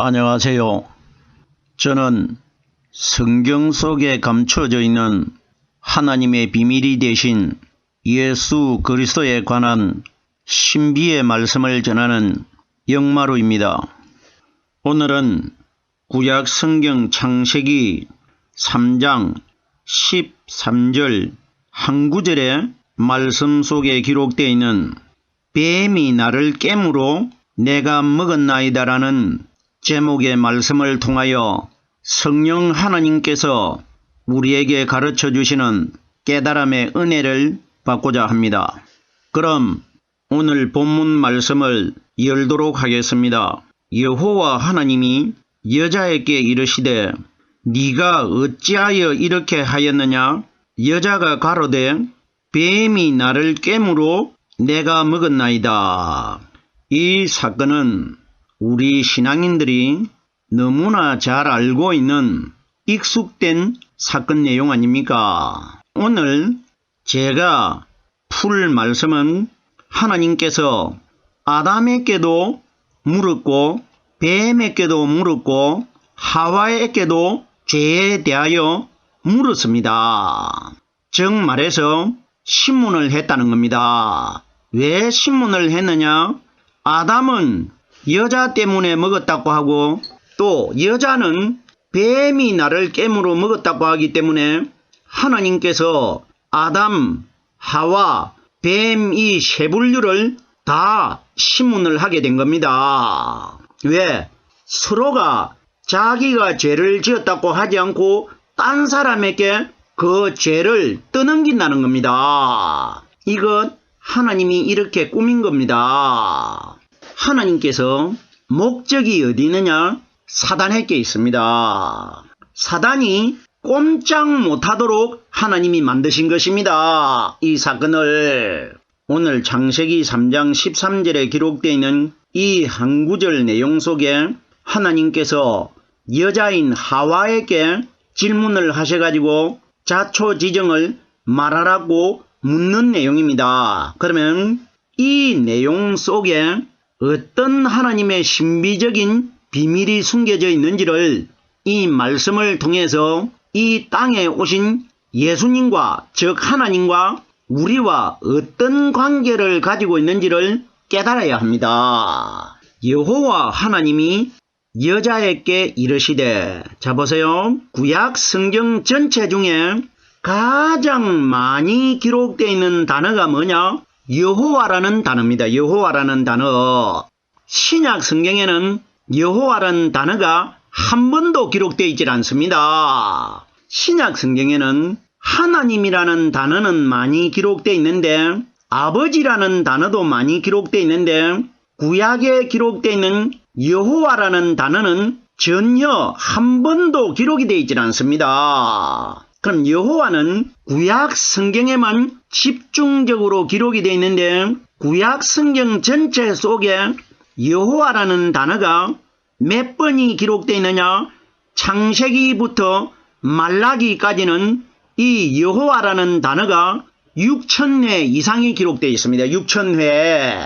안녕하세요. 저는 성경 속에 감춰져 있는 하나님의 비밀이 되신 예수 그리스도에 관한 신비의 말씀을 전하는 영마루입니다. 오늘은 구약 성경 창세기 3장 13절 한 구절의 말씀 속에 기록되어 있는 뱀이 나를 깨므로 내가 먹었나이다라는 제목의 말씀을 통하여 성령 하나님께서 우리에게 가르쳐 주시는 깨달음의 은혜를 받고자 합니다. 그럼 오늘 본문 말씀을 열도록 하겠습니다. 여호와 하나님이 여자에게 이르시되 네가 어찌하여 이렇게 하였느냐? 여자가 가로되 뱀이 나를 깨므로 내가 먹었나이다. 이 사건은 우리 신앙인들이 너무나 잘 알고 있는 익숙된 사건 내용 아닙니까? 오늘 제가 풀 말씀은 하나님께서 아담에게도 물었고 뱀에게도 물었고 하와에게도 죄에 대하여 물었습니다. 즉 말해서 신문을 했다는 겁니다. 왜 신문을 했느냐? 아담은 여자 때문에 먹었다고 하고 또 여자는 뱀이 나를 깨므로 먹었다고 하기 때문에 하나님께서 아담, 하와, 뱀 이 세 분류를 다 신문을 하게 된 겁니다. 왜? 서로가 자기가 죄를 지었다고 하지 않고 딴 사람에게 그 죄를 떠넘긴다는 겁니다. 이것 하나님이 이렇게 꾸민 겁니다. 하나님께서 목적이 어디 있느냐? 사단에게 있습니다. 사단이 꼼짝 못하도록 하나님이 만드신 것입니다. 이 사건을 오늘 창세기 3장 13절에 기록되어 있는 이 한 구절 내용 속에 하나님께서 여자인 하와에게 질문을 하셔가지고 자초지정을 말하라고 묻는 내용입니다. 그러면 이 내용 속에 어떤 하나님의 신비적인 비밀이 숨겨져 있는지를 이 말씀을 통해서 이 땅에 오신 예수님과 즉 하나님과 우리와 어떤 관계를 가지고 있는지를 깨달아야 합니다. 여호와 하나님이 여자에게 이르시되, 자 보세요. 구약 성경 전체 중에 가장 많이 기록되어 있는 단어가 뭐냐? 여호와라는 단어입니다. 여호와라는 단어. 신약 성경에는 여호와라는 단어가 한 번도 기록되어 있질 않습니다. 신약 성경에는 하나님이라는 단어는 많이 기록되어 있는데 아버지라는 단어도 많이 기록되어 있는데 구약에 기록되어 있는 여호와라는 단어는 전혀 한 번도 기록이 되어 있질 않습니다. 그럼 여호와는 구약 성경에만 집중적으로 기록이 되어 있는데 구약 성경 전체 속에 여호와라는 단어가 몇 번이 기록되어 있느냐? 창세기부터 말라기까지는 이 여호와라는 단어가 6,000회 이상이 기록되어 있습니다. 6,000회.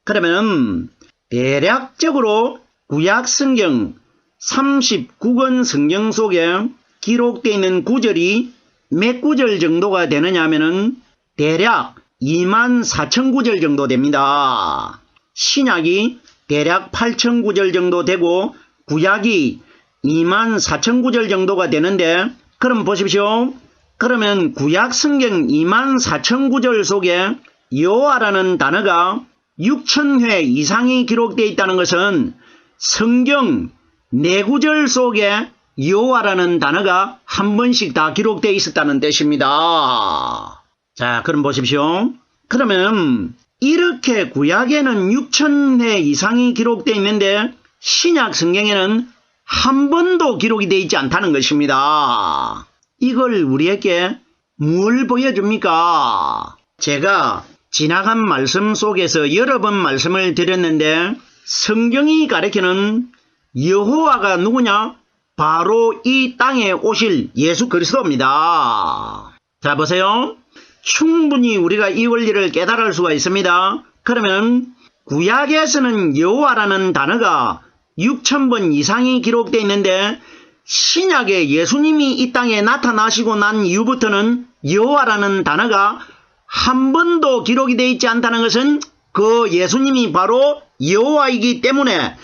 그러면 대략적으로 구약 성경 39권 성경 속에 기록되어 있는 구절이 몇 구절 정도가 되느냐 하면은 대략 24,000구절 정도 됩니다. 신약이 대략 8,000구절 정도 되고 구약이 24,000구절 정도가 되는데 그럼 보십시오. 그러면 구약 성경 24,000구절 속에 여호와라는 단어가 6,000회 이상이 기록되어 있다는 것은 성경 4구절 속에 여호와라는 단어가 한 번씩 다 기록되어 있었다는 뜻입니다. 자, 그럼 보십시오. 그러면 이렇게 구약에는 6,000회 이상이 기록되어 있는데 신약 성경에는 한 번도 기록이 되어 있지 않다는 것입니다. 이걸 우리에게 뭘 보여줍니까? 제가 지나간 말씀 속에서 여러 번 말씀을 드렸는데 성경이 가리키는 여호와가 누구냐? 바로 이 땅에 오실 예수 그리스도입니다. 자 보세요. 충분히 우리가 이 원리를 깨달을 수가 있습니다. 그러면 구약에서는 여호와라는 단어가 6,000번 이상이 기록되어 있는데 신약에 예수님이 이 땅에 나타나시고 난 이후부터는 여호와라는 단어가 한 번도 기록이 되어 있지 않다는 것은 그 예수님이 바로 여호와이기 때문에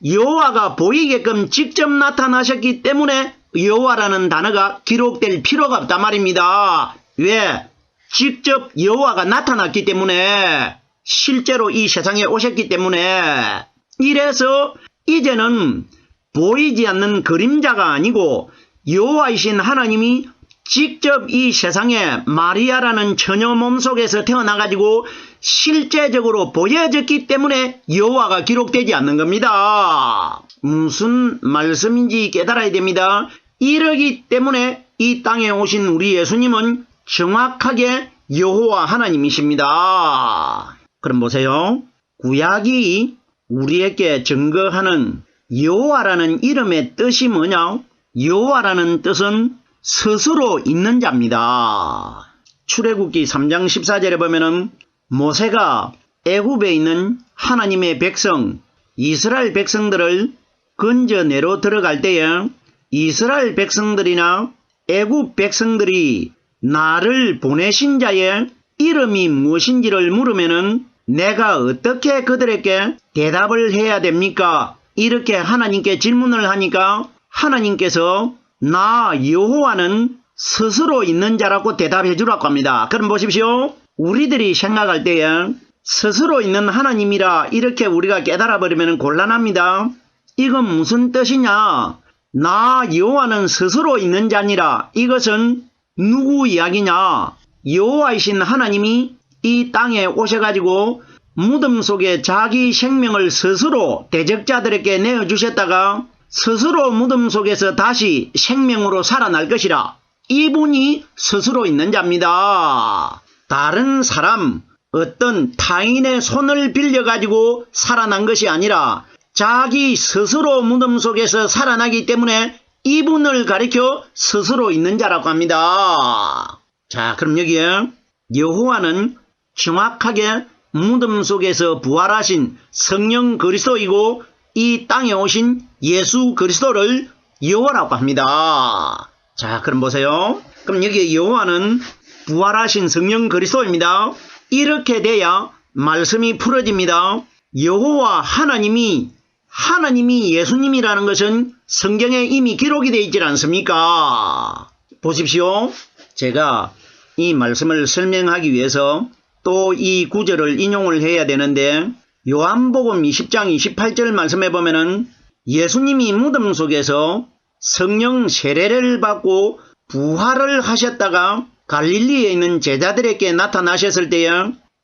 여호와가 보이게끔 직접 나타나셨기 때문에 여호와라는 단어가 기록될 필요가 없단 말입니다. 왜? 직접 여호와가 나타났기 때문에 실제로 이 세상에 오셨기 때문에 이래서 이제는 보이지 않는 그림자가 아니고 여호와이신 하나님이 직접 이 세상에 마리아라는 처녀 몸속에서 태어나가지고 실제적으로 보여졌기 때문에 여호와가 기록되지 않는 겁니다. 무슨 말씀인지 깨달아야 됩니다. 이러기 때문에 이 땅에 오신 우리 예수님은 정확하게 여호와 하나님이십니다. 그럼 보세요. 구약이 우리에게 증거하는 여호와라는 이름의 뜻이 뭐냐? 여호와라는 뜻은 스스로 있는 자입니다. 출애굽기 3장 14절에 보면은 모세가 애굽에 있는 하나님의 백성 이스라엘 백성들을 건져내러 들어갈 때에 이스라엘 백성들이나 애굽 백성들이 나를 보내신 자의 이름이 무엇인지를 물으면은 내가 어떻게 그들에게 대답을 해야 됩니까? 이렇게 하나님께 질문을 하니까 하나님께서 나 여호와는 스스로 있는 자라고 대답해 주라고 합니다. 그럼 보십시오. 우리들이 생각할 때에 스스로 있는 하나님이라 이렇게 우리가 깨달아 버리면 곤란합니다. 이건 무슨 뜻이냐? 나 여호와는 스스로 있는 자니라. 이것은 누구 이야기냐? 여호와이신 하나님이 이 땅에 오셔가지고 무덤 속에 자기 생명을 스스로 대적자들에게 내어주셨다가 스스로 무덤 속에서 다시 생명으로 살아날 것이라. 이분이 스스로 있는 자입니다. 다른 사람, 어떤 타인의 손을 빌려가지고 살아난 것이 아니라 자기 스스로 무덤 속에서 살아나기 때문에 이분을 가리켜 스스로 있는 자라고 합니다. 자, 그럼 여기에 여호와는 정확하게 무덤 속에서 부활하신 성령 그리스도이고 이 땅에 오신 예수 그리스도를 여호와라고 합니다. 자, 그럼 보세요. 그럼 여기 여호와는 부활하신 성령 그리스도입니다. 이렇게 돼야 말씀이 풀어집니다. 여호와 하나님이 예수님이라는 것은 성경에 이미 기록이 되어 있지 않습니까? 보십시오. 제가 이 말씀을 설명하기 위해서 또 이 구절을 인용을 해야 되는데 요한복음 20장 28절 말씀해 보면은 예수님이 무덤 속에서 성령 세례를 받고 부활을 하셨다가 갈릴리에 있는 제자들에게 나타나셨을 때에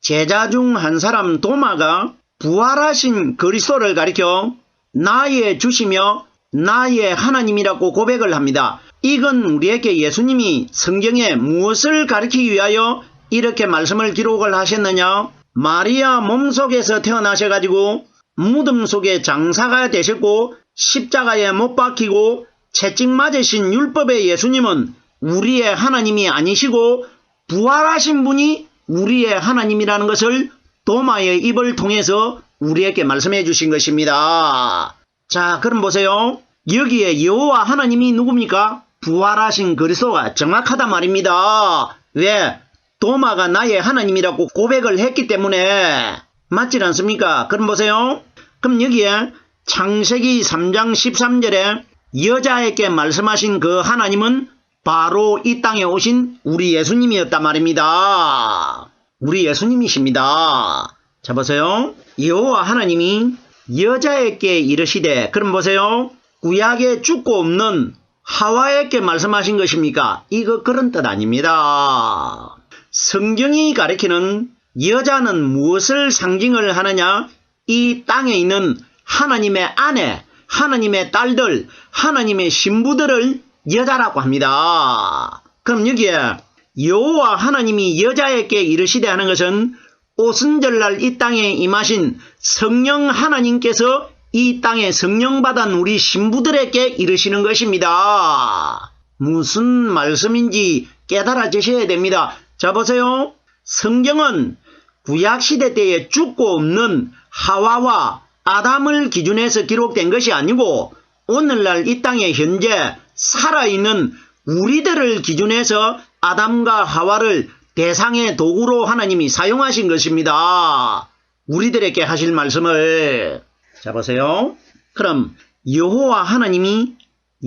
제자 중 한 사람 도마가 부활하신 그리스도를 가리켜 나의 주시며 나의 하나님이라고 고백을 합니다. 이건 우리에게 예수님이 성경에 무엇을 가리키기 위하여 이렇게 말씀을 기록을 하셨느냐? 마리아 몸속에서 태어나셔가지고 무덤 속에 장사가 되셨고 십자가에 못 박히고 채찍 맞으신 율법의 예수님은 우리의 하나님이 아니시고 부활하신 분이 우리의 하나님이라는 것을 도마의 입을 통해서 우리에게 말씀해 주신 것입니다. 자, 그럼 보세요. 여기에 여호와 하나님이 누굽니까? 부활하신 그리스도가 정확하단 말입니다. 왜? 도마가 나의 하나님이라고 고백을 했기 때문에 맞지 않습니까? 그럼 보세요. 그럼 여기에 창세기 3장 13절에 여자에게 말씀하신 그 하나님은 바로 이 땅에 오신 우리 예수님이었단 말입니다. 우리 예수님이십니다. 자, 보세요. 여호와 하나님이 여자에게 이르시되, 그럼 보세요. 구약에 죽고 없는 하와에게 말씀하신 것입니까? 이거 그런 뜻 아닙니다. 성경이 가리키는 여자는 무엇을 상징을 하느냐? 이 땅에 있는 하나님의 아내, 하나님의 딸들, 하나님의 신부들을 여자라고 합니다. 그럼 여기에 여호와 하나님이 여자에게 이르시되 하는 것은 오순절날 이 땅에 임하신 성령 하나님께서 이 땅에 성령 받은 우리 신부들에게 이르시는 것입니다. 무슨 말씀인지 깨달아지셔야 됩니다. 자, 보세요. 성경은 구약시대 때에 죽고 없는 하와와 아담을 기준해서 기록된 것이 아니고 오늘날 이 땅에 현재 살아있는 우리들을 기준해서 아담과 하와를 대상의 도구로 하나님이 사용하신 것입니다. 우리들에게 하실 말씀을. 자, 보세요. 그럼 여호와 하나님이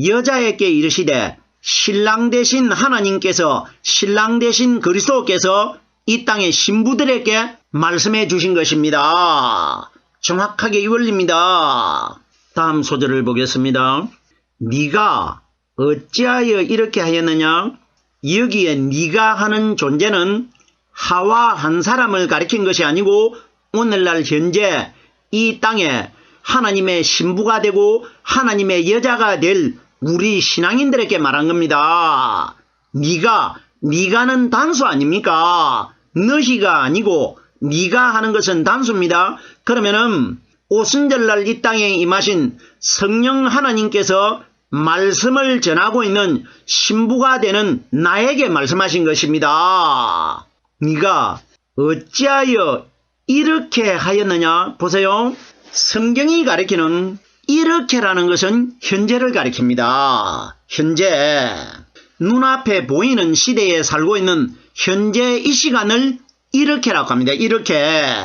여자에게 이르시되 신랑 되신 하나님께서, 신랑 되신 그리스도께서 이 땅의 신부들에게 말씀해 주신 것입니다. 정확하게 이 원리입니다. 다음 소절을 보겠습니다. 네가 어찌하여 이렇게 하였느냐? 여기에 네가 하는 존재는 하와 한 사람을 가리킨 것이 아니고 오늘날 현재 이 땅에 하나님의 신부가 되고 하나님의 여자가 될 우리 신앙인들에게 말한 겁니다. 네가는 단수 아닙니까? 너희가 아니고 네가 하는 것은 단수입니다. 그러면은 오순절날 이 땅에 임하신 성령 하나님께서 말씀을 전하고 있는 신부가 되는 나에게 말씀하신 것입니다. 네가 어찌하여 이렇게 하였느냐? 보세요. 성경이 가리키는 이렇게라는 것은 현재를 가리킵니다. 현재 눈앞에 보이는 시대에 살고 있는 현재 이 시간을 이렇게라고 합니다. 이렇게.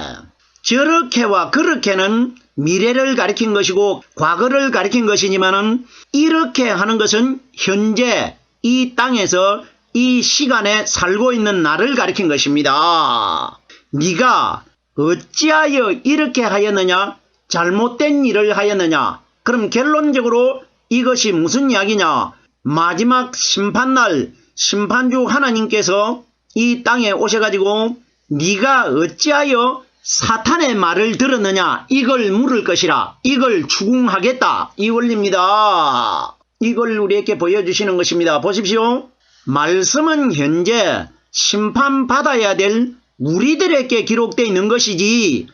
저렇게와 그렇게는 미래를 가리킨 것이고 과거를 가리킨 것이지만은 이렇게 하는 것은 현재 이 땅에서 이 시간에 살고 있는 나를 가리킨 것입니다. 네가 어찌하여 이렇게 하였느냐? 잘못된 일을 하였느냐? 그럼 결론적으로 이것이 무슨 이야기냐? 마지막 심판날 심판주 하나님께서 이 땅에 오셔가지고 네가 어찌하여 사탄의 말을 들었느냐? 이걸 물을 것이라. 이걸 추궁하겠다. 이 원리입니다. 이걸 우리에게 보여주시는 것입니다. 보십시오. 말씀은 현재 심판받아야 될 우리들에게 기록되어 있는 것이지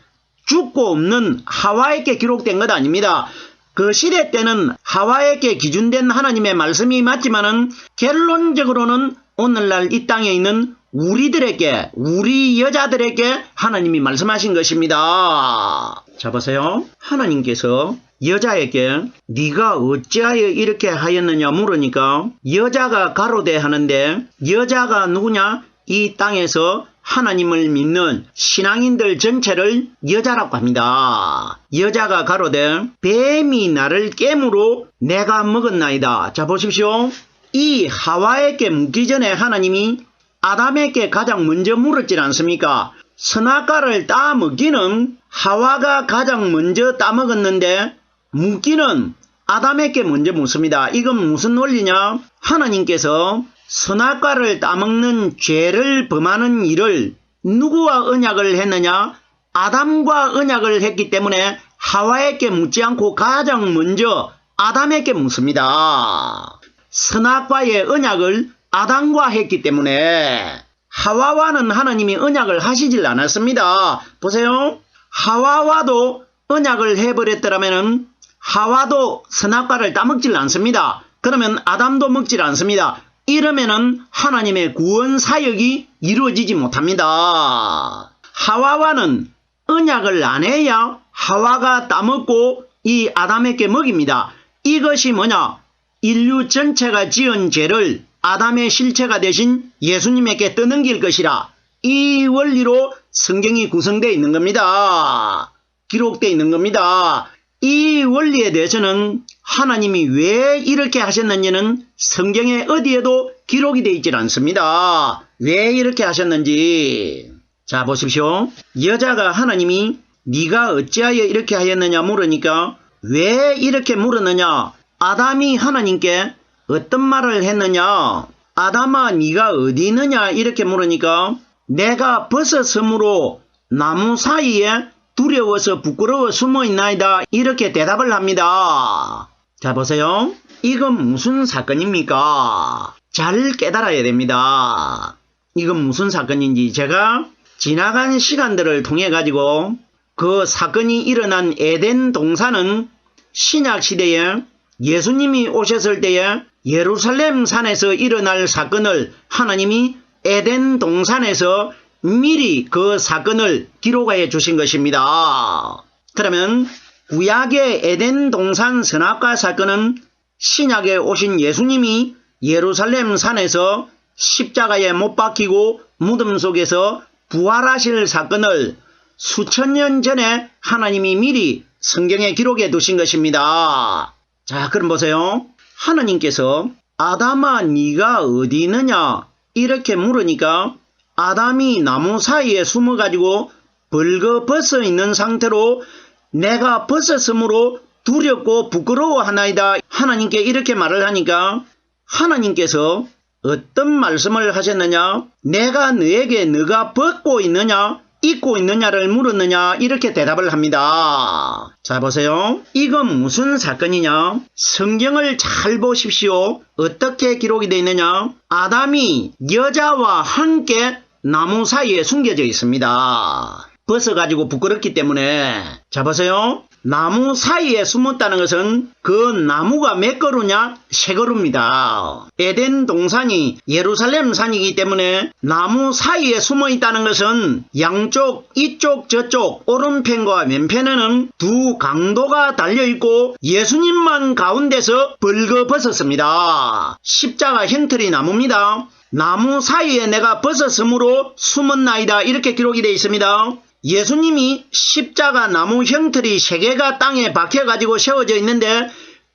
죽고 없는 하와에게 기록된 것 아닙니다. 그 시대 때는 하와에게 기준된 하나님의 말씀이 맞지만은 결론적으로는 오늘날 이 땅에 있는 우리들에게, 우리 여자들에게 하나님이 말씀하신 것입니다. 자, 보세요. 하나님께서 여자에게 네가 어찌하여 이렇게 하였느냐 물으니까 여자가 가로되 하는데 여자가 누구냐? 이 땅에서 하나님을 믿는 신앙인들 전체를 여자라고 합니다. 여자가 가로되 뱀이 나를 깨므로 내가 먹었나이다. 자, 보십시오. 이 하와에게 묻기 전에 하나님이 아담에게 가장 먼저 물었지 않습니까? 선악과를 따먹기는 하와가 가장 먼저 따먹었는데 묻기는 아담에게 먼저 묻습니다. 이건 무슨 원리냐? 하나님께서 선악과를 따먹는 죄를 범하는 일을 누구와 언약을 했느냐? 아담과 언약을 했기 때문에 하와에게 묻지 않고 가장 먼저 아담에게 묻습니다. 선악과의 언약을 아담과 했기 때문에 하와와는 하나님이 언약을 하시질 않았습니다. 보세요. 하와와도 언약을 해버렸더라면 하와도 선악과를 따먹질 않습니다. 그러면 아담도 먹질 않습니다. 이러면은 하나님의 구원 사역이 이루어지지 못합니다. 하와와는 언약을 안 해야 하와가 따먹고 이 아담에게 먹입니다. 이것이 뭐냐? 인류 전체가 지은 죄를 아담의 실체가 되신 예수님에게 떠넘길 것이라. 이 원리로 성경이 구성되어 있는 겁니다. 기록되어 있는 겁니다. 이 원리에 대해서는 하나님이 왜 이렇게 하셨는지는 성경에 어디에도 기록이 되어 있질 않습니다. 왜 이렇게 하셨는지. 자, 보십시오. 여자가 하나님이 네가 어찌하여 이렇게 하였느냐 물으니까 왜 이렇게 물었느냐? 아담이 하나님께 어떤 말을 했느냐? 아담아 네가 어디 있느냐? 이렇게 물으니까 내가 버섯섬으로 나무 사이에 두려워서 부끄러워 숨어 있나이다. 이렇게 대답을 합니다. 자, 보세요. 이건 무슨 사건입니까? 잘 깨달아야 됩니다. 이건 무슨 사건인지 제가 지나간 시간들을 통해 가지고 그 사건이 일어난 에덴 동산은 신약 시대에 예수님이 오셨을 때에 예루살렘 산에서 일어날 사건을 하나님이 에덴 동산에서 미리 그 사건을 기록해 주신 것입니다. 그러면 구약의 에덴 동산 선악과 사건은 신약에 오신 예수님이 예루살렘 산에서 십자가에 못 박히고 무덤 속에서 부활하실 사건을 수천 년 전에 하나님이 미리 성경에 기록해 두신 것입니다. 자, 그럼 보세요. 하나님께서 아담아 네가 어디 있느냐 이렇게 물으니까 아담이 나무 사이에 숨어가지고 벌거벗어 있는 상태로 내가 벗었으므로 두렵고 부끄러워하나이다. 하나님께 이렇게 말을 하니까 하나님께서 어떤 말씀을 하셨느냐? 내가 너에게 너가 벗고 있느냐? 입고 있느냐를 물었느냐? 이렇게 대답을 합니다. 자, 보세요. 이건 무슨 사건이냐? 성경을 잘 보십시오. 어떻게 기록이 되어 있느냐? 아담이 여자와 함께 나무 사이에 숨겨져 있습니다. 벗어가지고 부끄럽기 때문에. 자, 보세요. 나무 사이에 숨었다는 것은 그 나무가 몇 그루냐? 세 그루입니다. 에덴 동산이 예루살렘 산이기 때문에 나무 사이에 숨어 있다는 것은 양쪽, 이쪽, 저쪽, 오른편과 왼편에는 두 강도가 달려있고 예수님만 가운데서 벌거벗었습니다. 십자가 형틀이 나무입니다. 나무 사이에 내가 벗었으므로 숨었나이다. 이렇게 기록이 되어 있습니다. 예수님이 십자가 나무 형틀이 세 개가 땅에 박혀가지고 세워져 있는데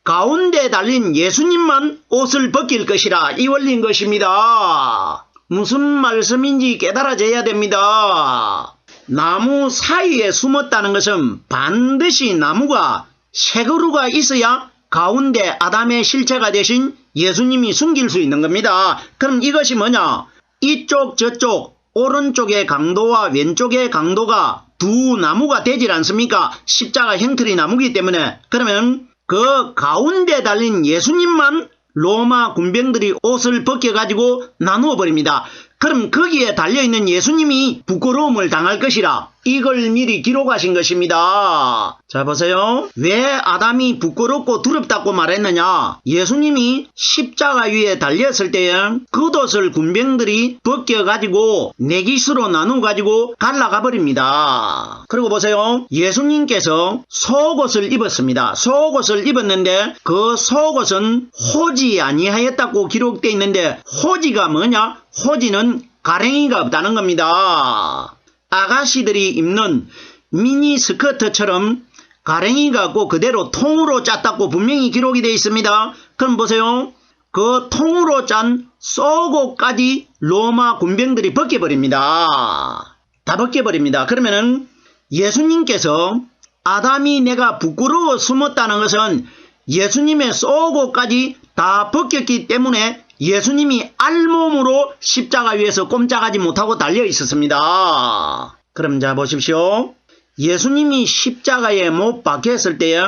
가운데 달린 예수님만 옷을 벗길 것이라 이 원리인 것입니다. 무슨 말씀인지 깨달아져야 됩니다. 나무 사이에 숨었다는 것은 반드시 나무가 세 그루가 있어야 가운데 아담의 실체가 되신 예수님이 숨길 수 있는 겁니다. 그럼 이것이 뭐냐? 이쪽 저쪽 오른쪽의 강도와 왼쪽의 강도가 두 나무가 되질 않습니까? 십자가 형틀이 나무기 때문에. 그러면 그 가운데 달린 예수님만 로마 군병들이 옷을 벗겨가지고 나누어 버립니다. 그럼 거기에 달려있는 예수님이 부끄러움을 당할 것이라 이걸 미리 기록하신 것입니다. 자, 보세요. 왜 아담이 부끄럽고 두렵다고 말했느냐? 예수님이 십자가 위에 달렸을 때에 겉옷을 군병들이 벗겨가지고 네기스로 나누어가지고 갈라가 버립니다. 그리고 보세요. 예수님께서 속옷을 입었습니다. 속옷을 입었는데 그 속옷은 호지 아니하였다고 기록되어 있는데 호지가 뭐냐? 호지는 가랭이가 없다는 겁니다. 아가씨들이 입는 미니 스커트처럼 가랭이가 없고 그대로 통으로 짰다고 분명히 기록이 되어 있습니다. 그럼 보세요. 그 통으로 짠 속옷까지 로마 군병들이 벗겨버립니다. 다 벗겨버립니다. 그러면은 예수님께서 아담이 내가 부끄러워 숨었다는 것은 예수님의 속옷까지 다 벗겼기 때문에 예수님이 알몸으로 십자가 위에서 꼼짝하지 못하고 달려 있었습니다. 그럼 자 보십시오. 예수님이 십자가에 못 박혔을 때에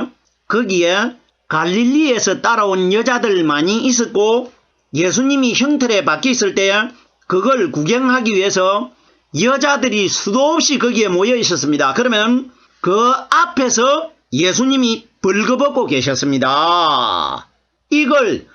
거기에 갈릴리에서 따라온 여자들 많이 있었고 예수님이 형틀에 박혀 있을 때에 그걸 구경하기 위해서 여자들이 수도 없이 거기에 모여 있었습니다. 그러면 그 앞에서 예수님이 벌거벗고 계셨습니다. 이걸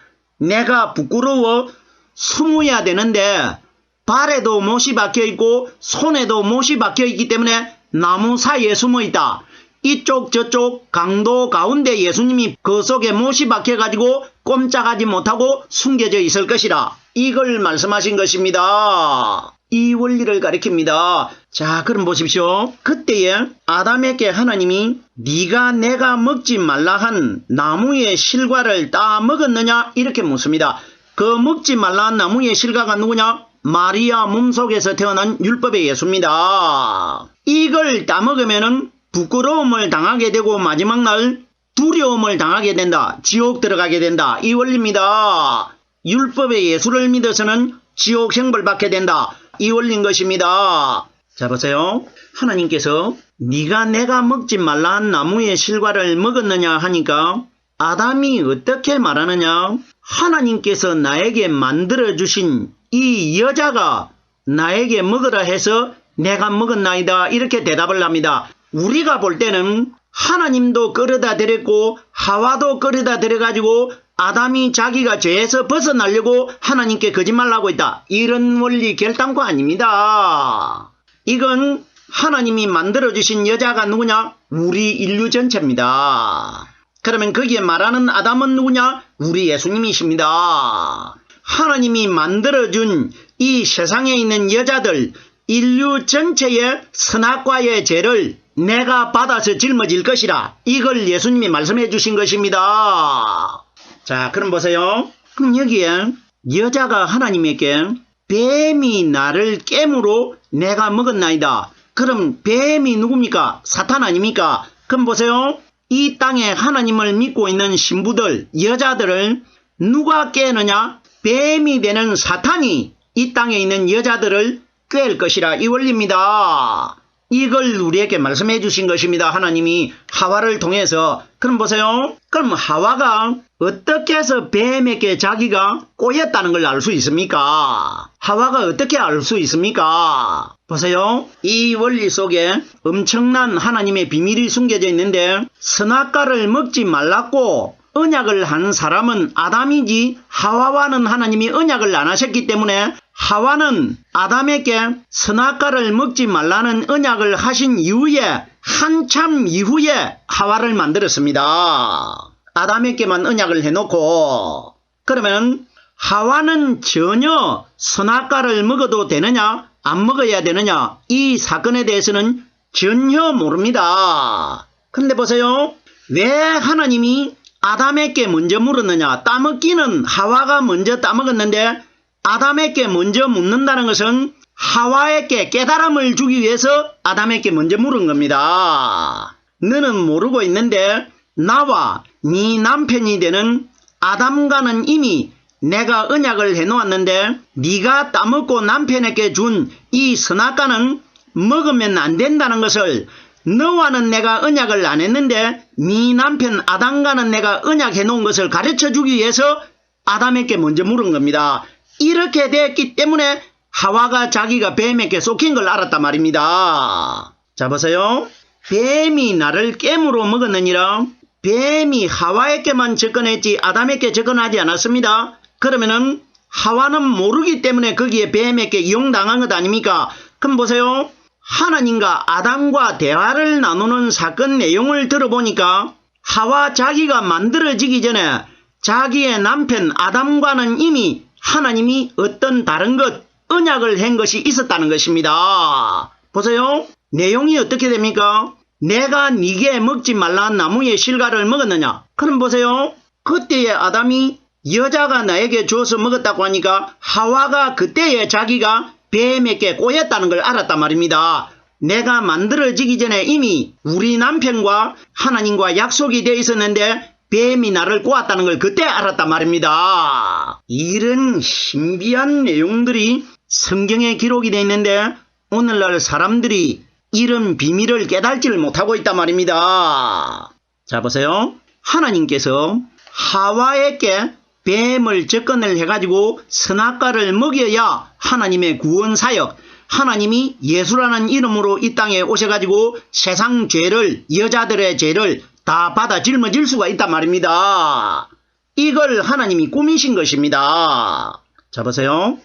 내가 부끄러워 숨어야 되는데 발에도 못이 박혀있고 손에도 못이 박혀있기 때문에 나무 사이에 숨어있다. 이쪽 저쪽 강도 가운데 예수님이 그 속에 못이 박혀가지고 꼼짝하지 못하고 숨겨져 있을 것이라 이걸 말씀하신 것입니다. 이 원리를 가리킵니다. 자, 그럼 보십시오. 그때에 아담에게 하나님이 네가 내가 먹지 말라 한 나무의 실과를 따 먹었느냐 이렇게 묻습니다. 그 먹지 말라 한 나무의 실과가 누구냐? 마리아 몸속에서 태어난 율법의 예수입니다. 이걸 따 먹으면은 부끄러움을 당하게 되고 마지막 날 두려움을 당하게 된다. 지옥 들어가게 된다. 이 원리입니다. 율법의 예수를 믿어서는 지옥 형벌 받게 된다. 이 원리인 것입니다. 자, 보세요. 하나님께서 네가 내가 먹지 말라 한 나무의 실과를 먹었느냐 하니까 아담이 어떻게 말하느냐? 하나님께서 나에게 만들어주신 이 여자가 나에게 먹으라 해서 내가 먹었나이다. 이렇게 대답을 합니다. 우리가 볼 때는 하나님도 끌어다 데렸고 하와도 끌어다 데려가지고 아담이 자기가 죄에서 벗어나려고 하나님께 거짓말하고 있다. 이런 원리 결단코 아닙니다. 이건 하나님이 만들어주신 여자가 누구냐? 우리 인류 전체입니다. 그러면 거기에 말하는 아담은 누구냐? 우리 예수님이십니다. 하나님이 만들어준 이 세상에 있는 여자들, 인류 전체의 선악과의 죄를 내가 받아서 짊어질 것이라. 이걸 예수님이 말씀해 주신 것입니다. 자, 그럼 보세요. 그럼 여기에 여자가 하나님에게 뱀이 나를 깨므로 내가 먹었나이다. 그럼 뱀이 누굽니까? 사탄 아닙니까? 그럼 보세요. 이 땅에 하나님을 믿고 있는 신부들, 여자들을 누가 깨느냐? 뱀이 되는 사탄이 이 땅에 있는 여자들을 꿰을 것이라. 이 원리입니다. 이걸 우리에게 말씀해 주신 것입니다. 하나님이 하와를 통해서. 그럼 보세요. 그럼 하와가 어떻게 해서 뱀에게 자기가 꼬였다는 걸 알 수 있습니까? 하와가 어떻게 알 수 있습니까? 보세요. 이 원리 속에 엄청난 하나님의 비밀이 숨겨져 있는데, 선악과를 먹지 말라고 언약을 한 사람은 아담이지 하와와는 하나님이 언약을 안 하셨기 때문에 하와는 아담에게 선악과를 먹지 말라는 언약을 하신 이후에, 한참 이후에 하와를 만들었습니다. 아담에게만 언약을 해놓고. 그러면 하와는 전혀 선악과를 먹어도 되느냐 안 먹어야 되느냐, 이 사건에 대해서는 전혀 모릅니다. 근데 보세요. 왜 하나님이 아담에게 먼저 물었느냐? 따먹기는 하와가 먼저 따먹었는데 아담에게 먼저 묻는다는 것은 하와에게 깨달음을 주기 위해서 아담에게 먼저 물은 겁니다. 너는 모르고 있는데 나와 네 남편이 되는 아담과는 이미 내가 언약을 해놓았는데 네가 따먹고 남편에게 준 이 선악과는 먹으면 안 된다는 것을, 너와는 내가 언약을 안 했는데 네 남편 아담과는 내가 언약해 놓은 것을 가르쳐 주기 위해서 아담에게 먼저 물은 겁니다. 이렇게 됐기 때문에 하와가 자기가 뱀에게 속힌 걸 알았단 말입니다. 자, 보세요. 뱀이 나를 깨물어 먹었느니라. 뱀이 하와에게만 접근했지 아담에게 접근하지 않았습니다. 그러면은 하와는 모르기 때문에 거기에 뱀에게 이용당한 것 아닙니까? 그럼 보세요. 하나님과 아담과 대화를 나누는 사건 내용을 들어보니까 하와 자기가 만들어지기 전에 자기의 남편 아담과는 이미 하나님이 어떤 다른 것, 언약을 한 것이 있었다는 것입니다. 보세요. 내용이 어떻게 됩니까? 내가 네게 먹지 말라는 나무의 실과를 먹었느냐? 그럼 보세요. 그때의 아담이 여자가 나에게 주어서 먹었다고 하니까 하와가 그때에 자기가 뱀에게 꼬였다는 걸 알았단 말입니다. 내가 만들어지기 전에 이미 우리 남편과 하나님과 약속이 되어 있었는데 뱀이 나를 꼬았다는 걸 그때 알았단 말입니다. 이런 신비한 내용들이 성경에 기록이 되어 있는데 오늘날 사람들이 이런 비밀을 깨닫지를 못하고 있단 말입니다. 자, 보세요. 하나님께서 하와에게 뱀을 접근을 해가지고 선악과를 먹여야 하나님의 구원 사역, 하나님이 예수라는 이름으로 이 땅에 오셔가지고 세상 죄를, 여자들의 죄를 다 받아 짊어질 수가 있단 말입니다. 이걸 하나님이 꾸미신 것입니다. 자, 보세요.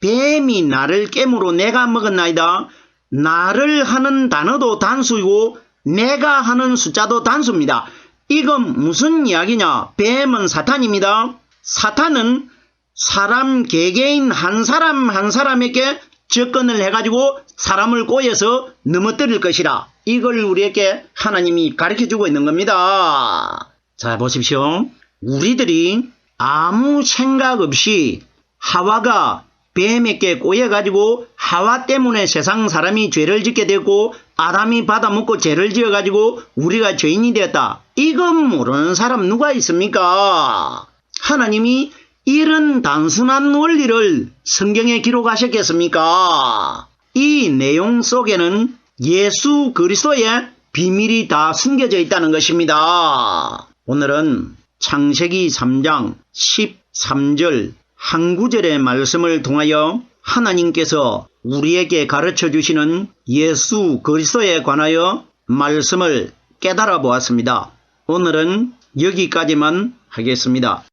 뱀이 나를 깨물어 내가 먹었나이다. 나를 하는 단어도 단수이고 내가 하는 숫자도 단수입니다. 이건 무슨 이야기냐? 뱀은 사탄입니다. 사탄은 사람 개개인 한 사람 한 사람에게 접근을 해가지고 사람을 꼬여서 넘어뜨릴 것이라. 이걸 우리에게 하나님이 가르쳐주고 있는 겁니다. 자, 보십시오. 우리들이 아무 생각 없이 하와가 뱀에게 꼬여가지고 하와 때문에 세상 사람이 죄를 짓게 되고 아담이 받아먹고 죄를 지어가지고 우리가 죄인이 되었다. 이건 모르는 사람 누가 있습니까? 하나님이 이런 단순한 원리를 성경에 기록하셨겠습니까? 이 내용 속에는 예수 그리스도의 비밀이 다 숨겨져 있다는 것입니다. 오늘은 창세기 3장 13절 한 구절의 말씀을 통하여 하나님께서 우리에게 가르쳐 주시는 예수 그리스도에 관하여 말씀을 깨달아 보았습니다. 오늘은 여기까지만 하겠습니다.